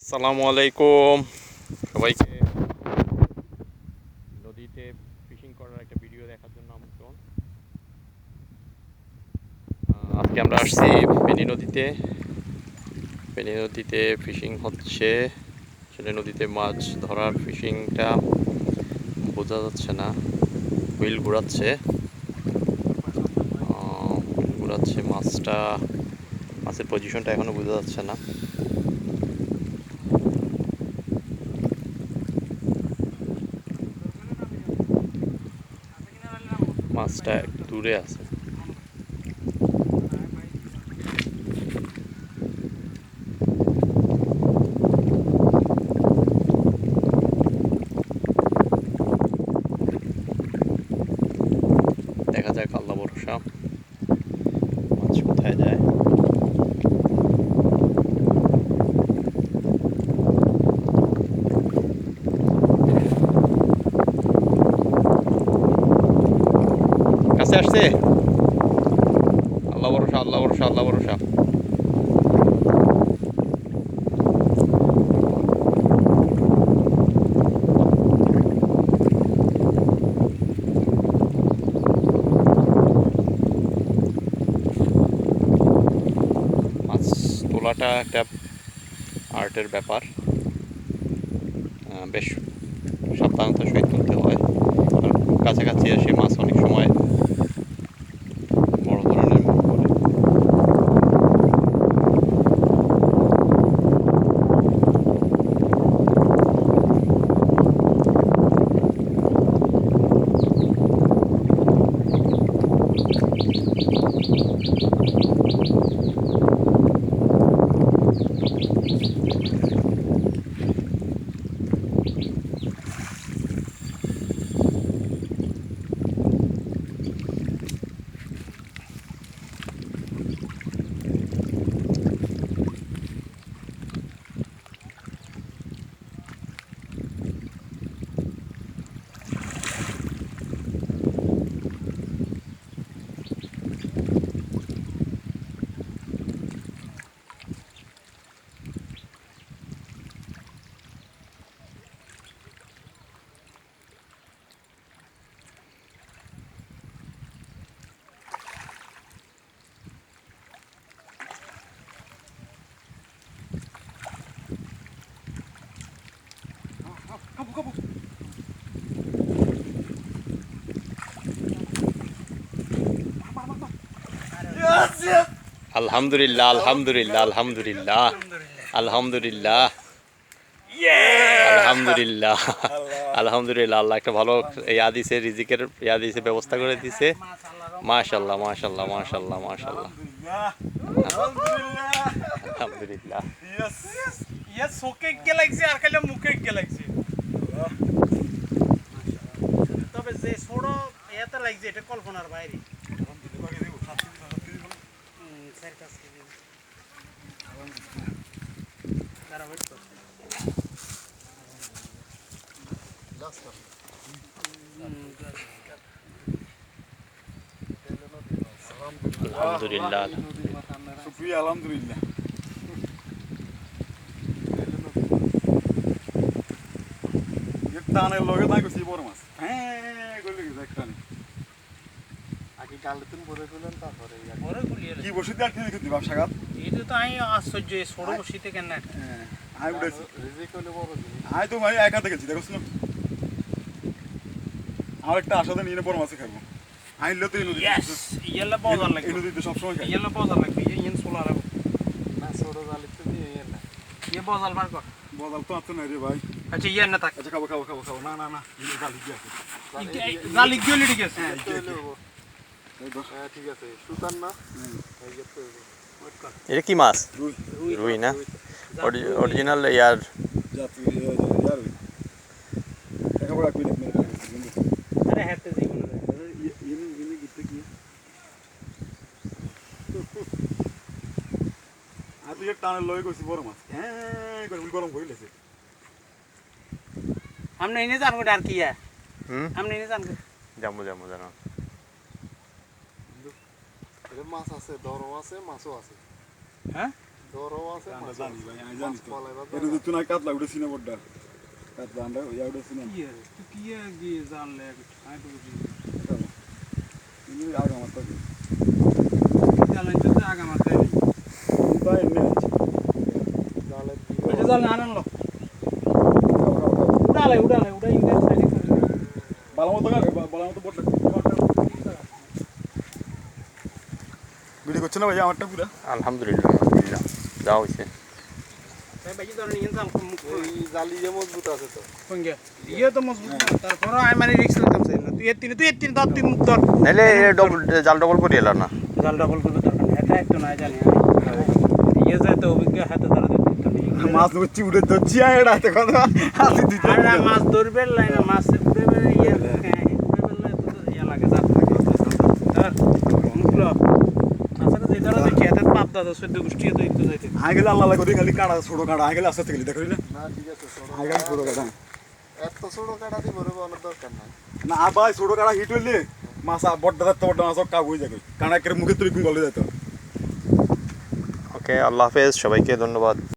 আসসালামু আলাইকুম সবাইকে নদীতে ফিশিং করার একটা ভিডিও দেখার জন্য আমন্ত্রণ। আজকে আমরা আসছি ফেনী নদীতে ফিশিং হচ্ছে। আসলে নদীতে মাছ ধরার ফিশিংটা বোঝা যাচ্ছে না। হুইল ঘোরাচ্ছে মাছের পজিশনটা এখনো বোঝা যাচ্ছে না। মাছটা একটু দূরে আছে। দেখা যাক, আল্লাহ ভরসা মাছ কোথায় যায়। কাছে আসছে। আল্লাহ ভরসা, আল্লাহ ভরসা, আল্লাহ ভরসা। মাছ তোলাটা একটা আর্টের ব্যাপার। বেশ সাবধানতার সহিত তুলতে হয়, কারণ খুব কাছাকাছি এসে মাছ অনেক সময় বড় ধরনের মুখ করে। আলহামদুলিল্লাহ, আলহামদুলিল্লাহ, আলহামদুলিল্লাহ, আলহামদুলিল্লাহ, আলহামদুলিল্লাহ, আলহামদুলিল্লাহ। আল্লাহ একটা ভালো রিজিকের ব্যবস্থা করে দিছে। মাশাল্লাহ, মাশাল্লাহ, মাশাল্লাহ, মাশাল্লাহ, আলহামদুলিল্লাহ। তবে যে ছোট এটা লাগছে এটা কল্পনার বাইরে। আলহামদুলিল্লাহ, শুকরিয়া, আলহামদুলিল্লাহ। টানের লগে নাই গেছি বড় মাছ। হ্যাঁ গলি গেছে এক টানে। আগে কালতুন ভরে দিলেন তারপরে কি বসিতে আর কিনে কিন্তু ব্যবসা ঘাত। এটা তো আমি আশ্চর্য এই ছোট বসিতে কেন না হ্যাঁ আই উড়াইছি। রিজিক হলে বড় জিনিস। আই তো ভাই একা দেখেছি, দেখছ না। আর একটা আশাতে নিয়ে বড় মাছ খাবো। আইলে তো এই নদী। ইয়েস ইয়েলা বাজার লাগবে। এই নদীতে সবসময় খাই। ইয়েলা বাজার লাগবে। ইয়েন সোলার না ছোট জালি তো দিয়ে ইয়েন না। ইয়ে বাজার বার কর। বদল তো আতো নাই রে ভাই। আচ্ছা ইয়েন না থাক। আচ্ছা খাবো খাবো খাবো খাবো। না না না এই জালি দিয়ে আছে। জালি গলি ঠিক আছে। হ্যাঁ হ্যাঁ ঠিক আছে। সুতান না। এটা কি মাছ? রুই রুই না? অরিজিনাল ইয়ার। জাতি ইয়ার রুই। টাকা বড় কই দেখ মেরে। আরে হাতে জীবন ইনি গিতে কি? আর তুই টানের লগে কইছি বড় মাছ। হ্যাঁ করে গরম কইলেছে। हमने इन्हें जान को डर किया हमने इन्हें जान को জামু জানো। মাছ আছে, দরও আছে, মাছও আছে। হ্যাঁ ডরও আছে আমরা মাছ জানি ভাই, আমি জানি তো। পলাই বাদ এটা তো তুই কাতলা উঠে সিনে বড়টা। কাতলা আমরা ইয়া উঠে সিনে। কি রে তুই কি গিয়ে জানলে আমি তো বুঝি কিন্তু আগে আমার তো জানলেন তো আগে মাথায় নেই তাই এমনি আছে। জাল আনন লো উড়ালে উড়াই ইন্ডিয়ান সাইডে ভালো মতো কার ভালো মতো বড়টা। ভিডিও করছে না ভাই আমারটা পুরা? আলহামদুলিল্লাহ আলহামদুলিল্লাহ যা হয়েছে ভাই ধরেন ইন জাল এই জালি যে মজবুত আছে তো সঙ্গে ইয়ে তো মজবুত না তারপর আমি মানে রিস্ক নিতাম চাই না তুই এর তিন দাঁত তুই মুখ ধর নাহলে ডবল জাল ডবল করে এলাম না জাল ডাবল করবে দরকার নেই এটা একটু না জানি ইয়ে যায় তো অভিজ্ঞ হাতে ধরা দিতে নেই মাছ ধরছি উঠে ধরছি আর এটা হাতে কথা হাতে দিতে আর না মাছ ধরবে লাইনা মাছ উঠবে ইয়ে উঠবে তো ইয়ে লাগে জাল ধর মুখলো আসলে যে ধরা দেখি হাতে পাপ দাদা সদ্য গোষ্ঠী তো একটু যাইতে আগেলে আল্লাহ করে খালি কাটা ছোট কাটা আগেলে আস্তে আস্তে গেলি দেখো না না ঠিক আছে ছোট আগেলে ছোট কাটা এত ছোট কাটা দিব রে অনেক দরকার নাই না আবার ছোট কাটা হিট হইলে মাছ বড় দাঁত বড় মাছ কাবু হয়ে যাবে কারণ একের মুখে তুই গলে যেত ওকে আল্লাহ হাফেজ সবাইকে ধন্যবাদ